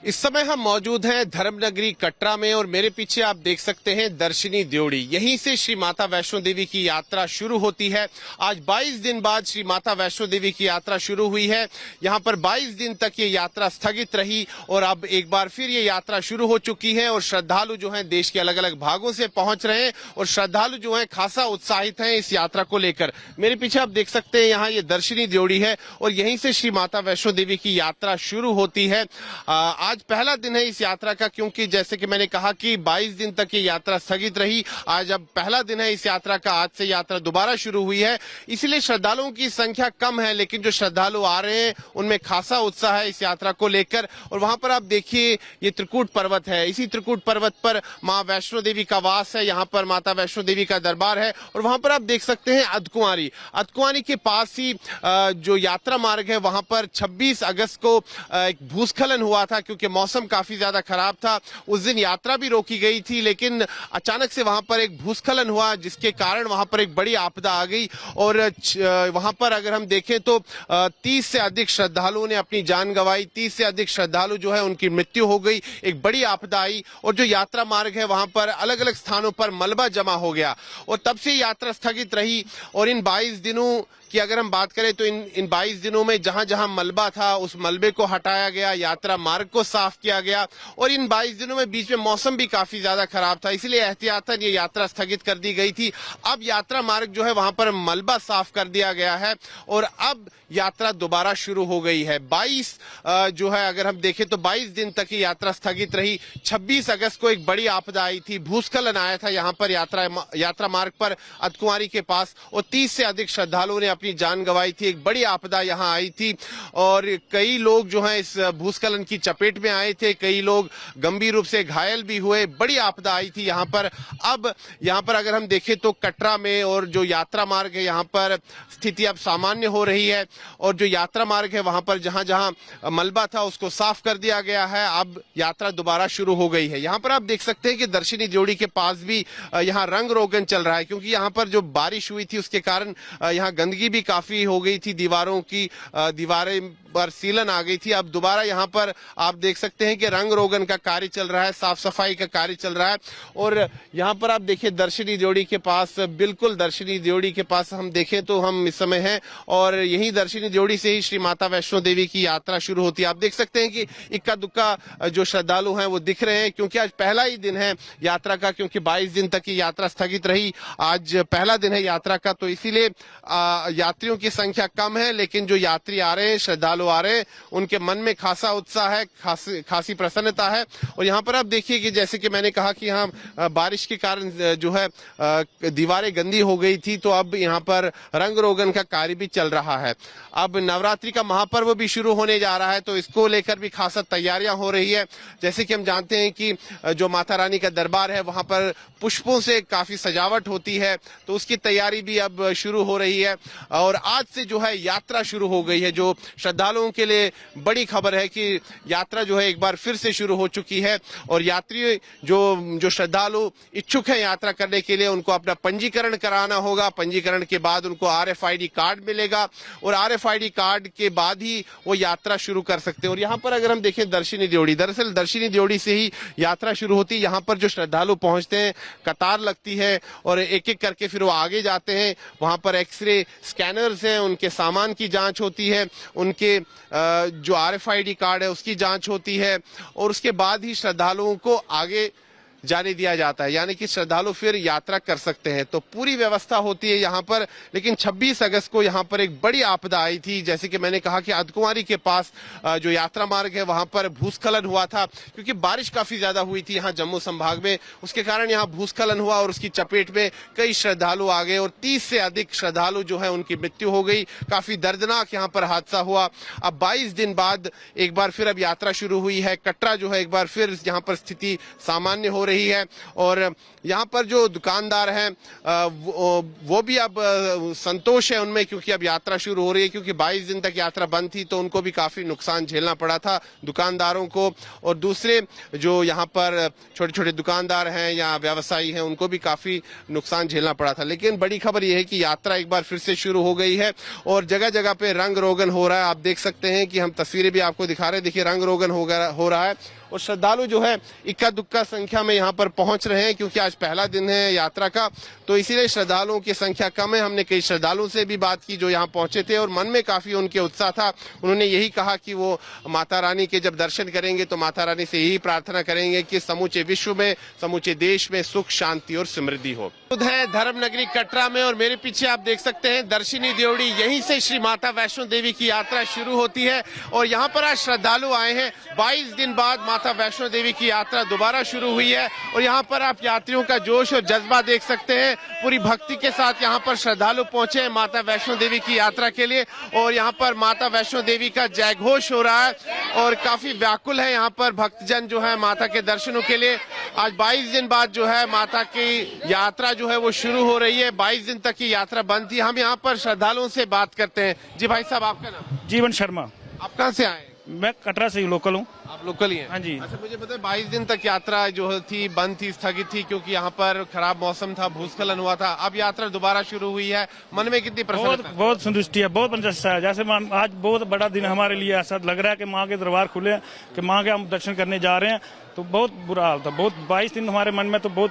इस समय हम मौजूद हैं धर्मनगरी कटरा में और मेरे पीछे आप देख सकते हैं दर्शनी ड्योढ़ी। यहीं से श्री माता वैष्णो देवी की यात्रा शुरू होती है। आज 22 दिन बाद श्री माता वैष्णो देवी की यात्रा शुरू हुई है। यहाँ पर 22 दिन तक ये यात्रा स्थगित रही और अब एक बार फिर ये यात्रा शुरू हो चुकी है और श्रद्धालु जो हैं देश के अलग अलग भागों से पहुंच रहे हैं और श्रद्धालु जो हैं खासा उत्साहित हैं इस यात्रा को लेकर। मेरे पीछे आप देख सकते हैं यहाँ ये दर्शनी ड्योढ़ी है और यहीं से श्री माता वैष्णो देवी की यात्रा शुरू होती है। आज पहला दिन है इस यात्रा का, क्योंकि जैसे कि मैंने कहा कि 22 दिन तक ये यात्रा स्थगित रही। आज अब पहला दिन है इस यात्रा का, आज से यात्रा दोबारा शुरू हुई है। इसलिए श्रद्धालुओं की संख्या कम है, लेकिन जो श्रद्धालु आ रहे हैं उनमें खासा उत्साह है इस यात्रा को लेकर। और वहां पर आप देखिए ये त्रिकूट पर्वत है, इसी त्रिकूट पर्वत पर माँ वैष्णो देवी का वास है। यहाँ पर माता वैष्णो देवी का दरबार है और वहां पर आप देख सकते हैं अधकुंवारी के पास ही जो यात्रा मार्ग है वहां पर 26 अगस्त को एक भूस्खलन हुआ था, क्योंकि मौसम काफी ज्यादा खराब था। उस दिन यात्रा भी रोकी गई थी, लेकिन अचानक से वहां पर एक भूस्खलन हुआ जिसके कारण वहां पर एक बड़ी आपदा आ गई और वहां पर अगर हम देखें तो 30 से अधिक श्रद्धालुओं ने अपनी जान गंवाई। 30 से अधिक श्रद्धालु जो है उनकी मृत्यु हो गई। एक बड़ी आपदा आई और जो यात्रा मार्ग है वहां पर अलग अलग स्थानों पर मलबा जमा हो गया और तब से यात्रा स्थगित रही। और इन 22 दिनों कि अगर हम बात करें तो इन 22 दिनों में जहां जहां मलबा था उस मलबे को हटाया गया, यात्रा मार्ग को साफ किया गया। और इन 22 दिनों में बीच में मौसम भी काफी ज्यादा खराब था, इसलिए एहतियातन ये यात्रा स्थगित कर दी गई थी। अब यात्रा मार्ग जो है वहां पर मलबा साफ कर दिया गया है और अब यात्रा दोबारा शुरू हो गई है। 22 जो है अगर हम देखें तो 22 दिन तक ये यात्रा स्थगित रही। 26 अगस्त को एक बड़ी आपदा आई थी, भूस्खलन आया था यहाँ पर यात्रा मार्ग पर अधकुंवारी के पास और 30 से अधिक श्रद्धालुओं ने अपनी जान गंवाई थी। एक बड़ी आपदा यहाँ आई थी और कई लोग जो हैं इस भूस्खलन की चपेट में आए थे, कई लोग गंभीर रूप से घायल भी हुए। बड़ी आपदा आई थी यहाँ पर। अब यहाँ पर अगर हम देखें तो कटरा में और जो यात्रा मार्ग है यहाँ पर स्थिति अब सामान्य हो रही है और जो यात्रा मार्ग है वहां पर जहां जहां मलबा था उसको साफ कर दिया गया है। अब यात्रा दोबारा शुरू हो गई है। यहाँ पर आप देख सकते हैं कि दर्शनी ड्योढ़ी के पास भी यहाँ रंग रोगन चल रहा है, क्योंकि यहाँ पर जो बारिश हुई थी उसके कारण यहाँ गंदगी भी काफी हो गई थी। दीवारें पर सीलन आ गई थी। अब दोबारा यहाँ पर आप देख सकते हैं कि रंग रोगन का कार्य चल रहा है, साफ सफाई का कार्य चल रहा है। और यहाँ पर आप देखिए दर्शनी ड्योढ़ी के पास, बिल्कुल दर्शनी ड्योढ़ी के पास हम देखें तो हम इस समय हैं और यही दर्शनी ड्योढ़ी से ही श्री माता वैष्णो देवी की यात्रा शुरू होती है। आप देख सकते हैं कि इक्का दुक्का जो श्रद्धालु हैं वो दिख रहे हैं, क्योंकि आज पहला ही दिन है यात्रा का, क्योंकि 22 दिन तक की यात्रा स्थगित रही। आज पहला दिन है यात्रा का, तो इसीलिए यात्रियों की संख्या कम है, लेकिन जो यात्री आ रहे हैं, श्रद्धालु आ रहे हैं, उनके मन में खासा उत्साह है, खासी प्रसन्नता है। और यहाँ पर आप देखिए कि जैसे कि मैंने कहा कि यहाँ बारिश के कारण जो है दीवारें गंदी हो गई थी, तो अब यहाँ पर रंग रोगन का कार्य भी चल रहा है। अब नवरात्रि का महापर्व भी शुरू होने जा रहा है, तो इसको लेकर भी खासा तैयारियां हो रही है। जैसे कि हम जानते हैं कि जो माता रानी का दरबार है वहां पर पुष्पों से काफी सजावट होती है, तो उसकी तैयारी भी अब शुरू हो रही है। और आज से जो है यात्रा शुरू हो गई है, जो श्रद्धालुओं के लिए बड़ी खबर है कि यात्रा जो है एक बार फिर से शुरू हो चुकी है। और यात्री जो श्रद्धालु इच्छुक है यात्रा करने के लिए, उनको अपना पंजीकरण कराना होगा। पंजीकरण के बाद उनको RFID कार्ड मिलेगा और RFID कार्ड के बाद ही वो यात्रा शुरू कर सकते हैं। और यहाँ पर अगर हम देखें दर्शनी ड्योढ़ी, दरअसल दर्शनी ड्योढ़ी से ही यात्रा शुरू होती है। यहाँ पर जो श्रद्धालु पहुंचते हैं कतार लगती है और एक एक करके फिर वो आगे जाते हैं। वहां पर एक्सरे स्कैनर्स हैं, उनके सामान की जांच होती है, उनके जो RFID कार्ड है उसकी जांच होती है और उसके बाद ही श्रद्धालुओं को आगे जाने दिया जाता है, यानी कि श्रद्धालु फिर यात्रा कर सकते हैं। तो पूरी व्यवस्था होती है यहाँ पर। लेकिन 26 अगस्त को यहाँ पर एक बड़ी आपदा आई थी, जैसे कि मैंने कहा कि अधकुंवारी के पास जो यात्रा मार्ग है वहां पर भूस्खलन हुआ था, क्योंकि बारिश काफी ज्यादा हुई थी यहाँ जम्मू संभाग में। उसके कारण यहाँ भूस्खलन हुआ और उसकी चपेट में कई श्रद्धालु आ गए और 30 से अधिक श्रद्धालु जो है उनकी मृत्यु हो गई। काफी दर्दनाक यहाँ पर हादसा हुआ। अब 22 दिन बाद एक बार फिर अब यात्रा शुरू हुई है। कटरा जो है एक बार फिर यहाँ पर स्थिति सामान्य हो रही है। और यहाँ पर जो दुकानदार हैं वो भी अब संतोष है उनमें, क्योंकि अब यात्रा शुरू हो रही है। क्योंकि 22 दिन तक यात्रा बंद थी तो उनको भी काफी नुकसान झेलना पड़ा था, दुकानदारों को। और दूसरे जो यहाँ पर छोटे छोटे दुकानदार हैं या व्यवसायी हैं उनको भी काफी नुकसान झेलना पड़ा था। लेकिन बड़ी खबर यह है कि यात्रा एक बार फिर से शुरू हो गई है और जगह जगह पे रंग रोगन हो रहा है। आप देख सकते हैं कि हम तस्वीरें भी आपको दिखा रहे हैं, देखिए रंग रोगन हो रहा है। और श्रद्धालु जो है इक्का दुक्का संख्या में यहाँ पर पहुंच रहे हैं, क्योंकि आज पहला दिन है यात्रा का, तो इसीलिए श्रद्धालुओं की संख्या कम है। हमने कई श्रद्धालुओं से भी बात की जो यहाँ पहुंचे थे और मन में काफी उनके उत्साह था। उन्होंने यही कहा कि वो माता रानी के जब दर्शन करेंगे तो माता रानी से यही प्रार्थना करेंगे कि समूचे विश्व में, समूचे देश में सुख, शांति और समृद्धि हो। है धर्म नगरी कटरा में और मेरे पीछे आप देख सकते हैं दर्शनी देवड़ी, यहीं से श्री माता वैष्णो देवी की यात्रा शुरू होती है। और यहाँ पर आज श्रद्धालु आए हैं, 22 दिन बाद माता वैष्णो देवी की यात्रा दोबारा शुरू हुई है। और यहाँ पर आप यात्रियों का जोश और जज्बा देख सकते हैं, पूरी भक्ति के साथ यहाँ पर श्रद्धालु पहुंचे हैं माता वैष्णो देवी की यात्रा के लिए। और यहाँ पर माता वैष्णो देवी का जय घोष हो रहा है और काफी व्याकुल है यहाँ पर भक्तजन जो है माता के दर्शनों के लिए। आज 22 दिन बाद जो है माता की यात्रा जो है वो शुरू हो रही है। 22 दिन तक की यात्रा बंद थी। हम यहाँ पर श्रद्धालुओं से बात करते हैं। जी भाई साहब, आपका नाम? जीवन शर्मा। आप कहाँ से आए? मैं कटरा से ही लोकल हूँ। आप लोकल ही हैं? हाँ जी। अच्छा, मुझे बताएं 22 दिन तक यात्रा जो थी बंद थी, स्थगित थी, क्योंकि यहाँ पर खराब मौसम था, भूस्खलन हुआ था। अब यात्रा दोबारा शुरू हुई है, मन में कितनी प्रसन्नता? बहुत संतुष्टि है, बहुत प्रसन्नता है। जैसे आज बहुत बड़ा दिन हमारे लिए ऐसा लग रहा है कि माँ के दरबार खुले हैं, कि माँ के हम दर्शन करने जा रहे हैं। तो बहुत बुरा हाल था, बहुत 22 दिन हमारे मन में तो बहुत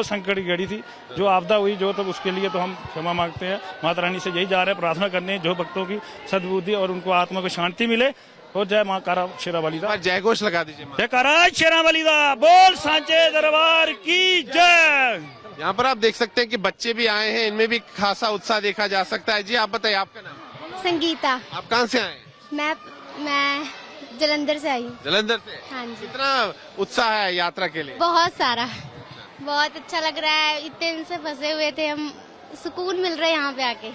संकट की घड़ी थी। जो आपदा हुई जो, तो उसके लिए तो हम क्षमा मांगते हैं। माता रानी से यही जा रहे हैं, प्रार्थना करने जो भक्तों की सद्बुद्धि और उनको आत्मा को शांति मिले। और जय माँ कारा शेरावाली दा। जय घोष लगा दीजिए। जय कारा शेरावाली दा, बोल सांचे दरबार की जय। यहाँ पर आप देख सकते हैं कि बच्चे भी आए हैं, इनमें भी खासा उत्साह देखा जा सकता है। जी आप बताइए, आपका नाम? संगीता। आप कहाँ से आए? मैं जलंधर से आई हूँ। जलंधर से? हाँ जी। कितना उत्साह है यात्रा के लिए? बहुत सारा, बहुत अच्छा लग रहा है। इतने दिन से फंसे हुए थे हम, सुकून मिल रहा है यहाँ पे आके।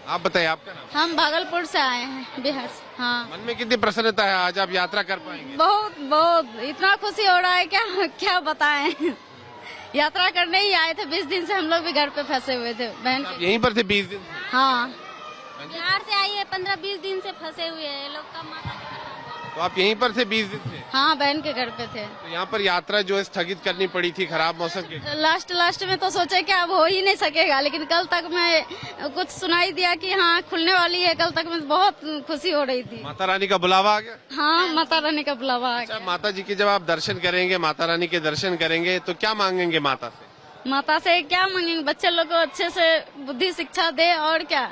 आप बताइए, आपका नाम? हम भागलपुर से आए हैं, बिहार से। हाँ। मन में कितनी प्रसन्नता है, आज आप यात्रा कर पाएंगे? बहुत बहुत इतना खुशी हो रहा है, क्या बताएं। यात्रा करने ही आए थे, 20 दिन से हम लोग भी घर पे फंसे हुए थे। बहन आप यहीं पर थे 20 दिन? हाँ, बिहार से आई है, 15-20 दिन से फंसे हुए हैं लोग का माता। तो आप यहीं पर थे 20 दिन से? हाँ, बहन के घर पे थे। तो यहाँ पर यात्रा जो है स्थगित करनी पड़ी थी खराब मौसम के? लास्ट में तो सोचे कि अब हो ही नहीं सकेगा, लेकिन कल तक मैं कुछ सुनाई दिया कि हाँ खुलने वाली है। कल तक मैं बहुत खुशी हो रही थी। माता रानी का बुलावा आ गया? हाँ, माता रानी का बुलावा आ गया। माता जी के जब आप दर्शन करेंगे, माता रानी के दर्शन करेंगे, तो क्या मांगेंगे माता से? माता से क्या मांगेंगे? बच्चे लोग को अच्छे से बुद्धि शिक्षा दे, और क्या।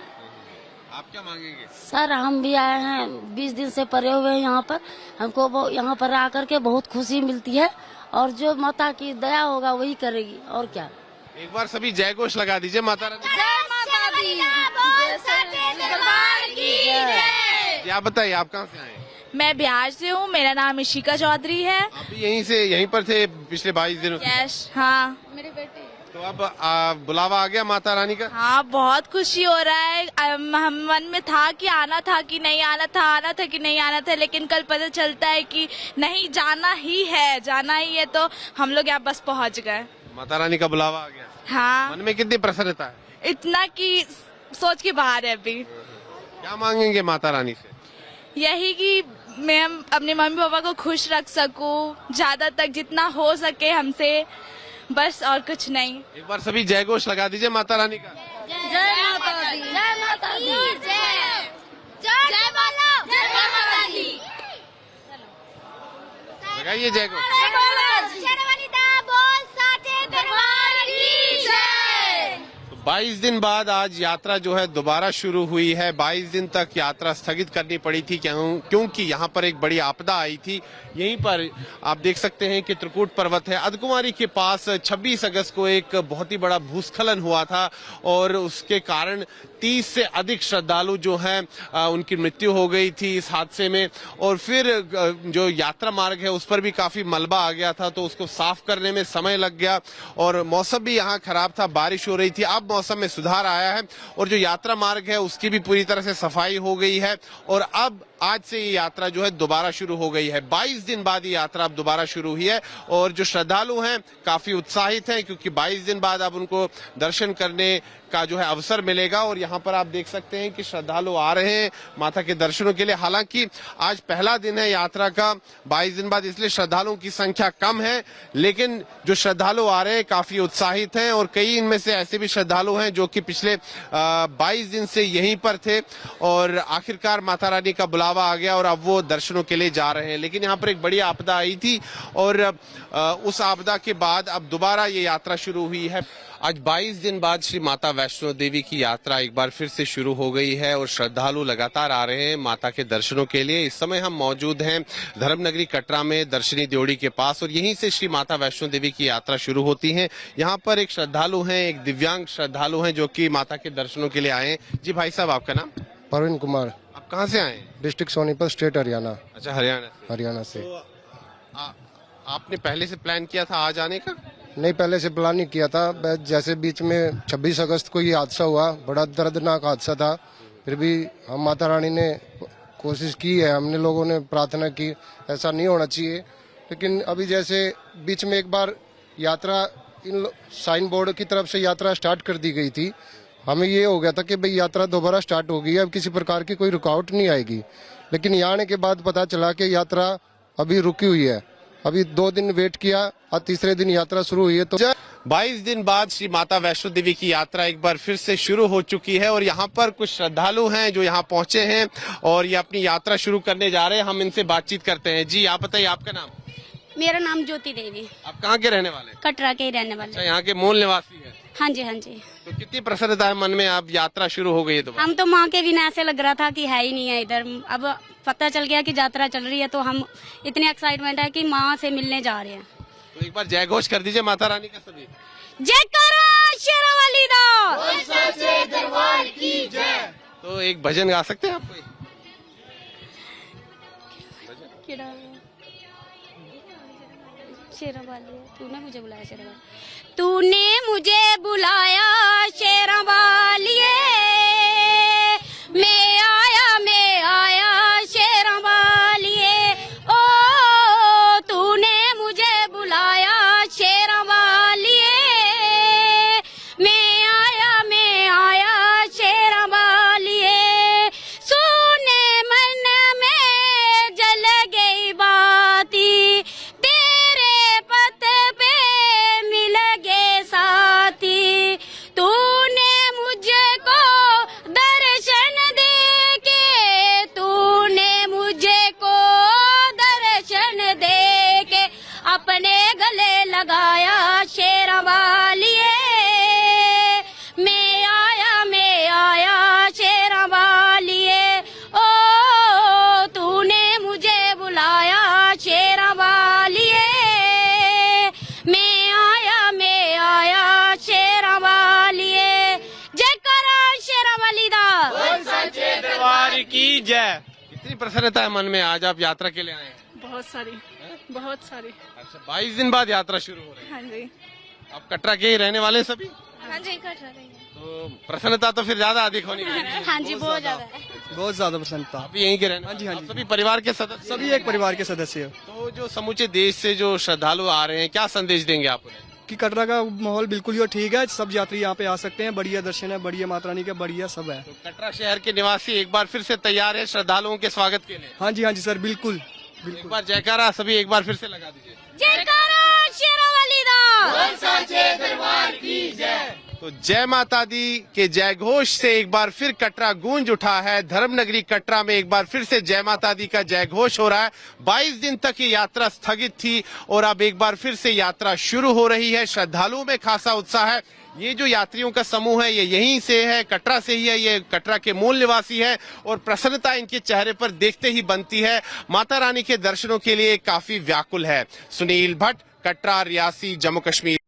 आप क्या मांगेंगे? सर हम भी आए हैं, 20 दिन से पड़े हुए हैं यहाँ पर। हमको यहाँ पर आकर के बहुत खुशी मिलती है, और जो माता की दया होगा वही करेगी, और क्या। एक बार सभी जय घोष लगा दीजिए माता रानी। जय माता दी, बोल सच्चे दरबार की जय। आप बताइए, आप कहाँ से आए? मैं बिहार से हूँ, मेरा नाम इशिका चौधरी है। आप भी यहीं पर थे पिछले 22 दिनों से? यस, हाँ। मेरी बेटी। तो अब बुलावा आ गया माता रानी का? हाँ, बहुत खुशी हो रहा है। हम मन में था कि आना था कि नहीं आना था, आना था कि नहीं आना था, लेकिन कल पता चलता है कि नहीं, जाना ही है। तो हम लोग यहाँ बस पहुँच गए। माता रानी का बुलावा आ गया? हाँ। मन में कितनी प्रसन्नता है? इतना कि सोच के बाहर है अभी। क्या मांगेंगे माता रानी से? यही कि मैं अपने मम्मी पापा को खुश रख सकूं, ज्यादा तक जितना हो सके हमसे, बस, और कुछ नहीं। एक बार सभी जय घोष लगा दीजिए माता रानी का। जय माता दी, जय माता दी, जय बोलो, जय माता दी। लगाइए जय घोष। बोल साचे दरबार की जय। 22 दिन बाद आज यात्रा जो है दोबारा शुरू हुई है। 22 दिन तक यात्रा स्थगित करनी पड़ी थी क्योंकि यहाँ पर एक बड़ी आपदा आई थी। यहीं पर आप देख सकते हैं कि त्रिकूट पर्वत है, अर्धकुमारी के पास 26 अगस्त को एक बहुत ही बड़ा भूस्खलन हुआ था और उसके कारण 30 से अधिक श्रद्धालु जो हैं उनकी मृत्यु हो गई थी इस हादसे में। और फिर जो यात्रा मार्ग है उस पर भी काफी मलबा आ गया था, तो उसको साफ करने में समय लग गया और मौसम भी यहाँ खराब था, बारिश हो रही थी। अब मौसम में सुधार आया है और जो यात्रा मार्ग है उसकी भी पूरी तरह से सफाई हो गई है और अब आज से ये यात्रा जो है दोबारा शुरू हो गई है। 22 दिन बाद ये यात्रा अब दोबारा शुरू हुई है और जो श्रद्धालु हैं काफी उत्साहित हैं, क्योंकि 22 दिन बाद अब उनको दर्शन करने का जो है अवसर मिलेगा। और यहाँ पर आप देख सकते हैं कि श्रद्धालु आ रहे हैं माता के दर्शनों के लिए। हालांकि आज पहला दिन है यात्रा का 22 दिन बाद, इसलिए श्रद्धालुओं की संख्या कम है, लेकिन जो श्रद्धालु आ रहे हैं काफी उत्साहित हैं। और कई इनमें से ऐसे भी श्रद्धालु हैं जो कि पिछले 22 दिन से यहीं पर थे और आखिरकार माता रानी का बुलावा आ गया और अब वो दर्शनों के लिए जा रहे हैं। लेकिन यहाँ पर एक बड़ी आपदा आई थी और उस आपदा के बाद अब दोबारा ये यात्रा शुरू हुई है। आज 22 दिन बाद श्री माता वैष्णो देवी की यात्रा एक बार फिर से शुरू हो गई है और श्रद्धालु लगातार आ रहे हैं माता के दर्शनों के लिए। इस समय हम मौजूद हैं धर्मनगरी कटरा में दर्शनी ड्योढ़ी के पास और यहीं से श्री माता वैष्णो देवी की यात्रा शुरू होती है। यहाँ पर एक श्रद्धालु हैं, एक दिव्यांग श्रद्धालु हैं जो कि माता के दर्शनों के लिए आए हैं। जी भाई साहब, आपका नाम? परवीन कुमार, आप कहाँ से आए? District Sonipat, state Haryana. अच्छा, हरियाणा से। से। आपने पहले से प्लान किया था आज आने का? नहीं, पहले से प्लान नहीं किया था। जैसे बीच में 26 अगस्त को ये हादसा हुआ, बड़ा दर्दनाक हादसा था, फिर भी हम माता रानी ने कोशिश की है, हमने लोगों ने प्रार्थना की ऐसा नहीं होना चाहिए। लेकिन अभी जैसे बीच में एक बार यात्रा इन साइन बोर्ड की तरफ से यात्रा स्टार्ट कर दी गई थी, हमें ये हो गया था कि भाई यात्रा दोबारा स्टार्ट हो गई है, अब किसी प्रकार की कोई रुकावट नहीं आएगी। लेकिन यहाँ आने के बाद पता चला कि यात्रा अभी रुकी हुई है। अभी 2 दिन वेट किया और तीसरे दिन यात्रा शुरू हुई है। तो 22 दिन बाद श्री माता वैष्णो देवी की यात्रा एक बार फिर से शुरू हो चुकी है और यहाँ पर कुछ श्रद्धालु हैं जो यहाँ पहुंचे हैं और ये अपनी यात्रा शुरू करने जा रहे हैं। हम इनसे बातचीत करते हैं। जी, आप बताइए, आपका नाम? मेरा नाम ज्योति देवी। आप कहाँ के रहने वाले? कटरा के ही रहने वाले। अच्छा, यहाँ के मूल निवासी है? हाँ जी, हाँ जी। तो कितनी प्रसन्नता है मन में, अब यात्रा शुरू हो गई है? तो हम तो माँ के बिना ऐसे लग रहा था कि है ही नहीं है इधर। अब पता चल गया कि यात्रा चल रही है तो हम इतने एक्साइटमेंट है कि माँ से मिलने जा रहे हैं। तो एक बार जय घोष कर दीजिए माता रानी का सभी। जयकारा शेरावाली दा। तो एक भजन गा सकते हैं आप कोई? शेरावाली, तूने मुझे बुलाया शेरावाली, तूने मुझे बुलाया शेरावाली, मैं आया शेरावाली। ओ तूने मुझे बुलाया शेरावाली, मैं आया शेरावाली। सुने मन में जल गई बाती, तेरे पथ पे मिल गए साथी। तूने मुझको दर्शन दे के, तूने मुझको दर्शन दे के अपने गले लगाया शेरावाली। मैं आया शेरावाली। ओ तूने मुझे बुलाया शेरावाली, मैं आया शेरावाली। जयकारा शेरावाली दा। सच्चे दरबार की जय। कितनी प्रसन्नता है मन में, आज आप यात्रा के लिए आए हैं? बहुत सारी, बहुत सारी। अच्छा, 22 दिन बाद यात्रा शुरू हो रही है। हाँ जी, आप कटरा के ही रहने वाले हैं सभी? हाँ जी, कटरा रही है। तो प्रसन्नता तो फिर ज्यादा अधिक होनी चाहिए। हाँ जी, बहुत ज्यादा है। बहुत ज्यादा प्रसन्नता। आप यहीं के रहने? हाँ जी, हाँ आप जी। सभी परिवार के सदस्य? सभी एक परिवार के सदस्य हैं। तो जो समूचे देश से जो श्रद्धालु आ रहे हैं, क्या संदेश देंगे आप उन्हें? कि कटरा का माहौल बिल्कुल ही ठीक है, सब यात्री यहाँ पे आ सकते हैं, बढ़िया दर्शन है, बढ़िया माता रानी का बढ़िया सब है। तो कटरा शहर के निवासी एक बार फिर से तैयार है श्रद्धालुओं के स्वागत के लिए? हाँ जी सर, बिल्कुल एक बिल्कुल। बार जयकारा सभी एक बार फिर से लगा दीजिए। जयकारा शेरावाली दा। तो जय माता दी के जय घोष से एक बार फिर कटरा गूंज उठा है। धर्मनगरी कटरा में एक बार फिर से जय माता दी का जय घोष हो रहा है। 22 दिन तक ये यात्रा स्थगित थी और अब एक बार फिर से यात्रा शुरू हो रही है। श्रद्धालुओं में खासा उत्साह है। ये जो यात्रियों का समूह है ये यहीं से है, कटरा से ही है, ये कटरा के मूल निवासी है और प्रसन्नता इनके चेहरे पर देखते ही बनती है। माता रानी के दर्शनों के लिए काफी व्याकुल है। सुनील भट्ट, कटरा, रियासी, जम्मू कश्मीर।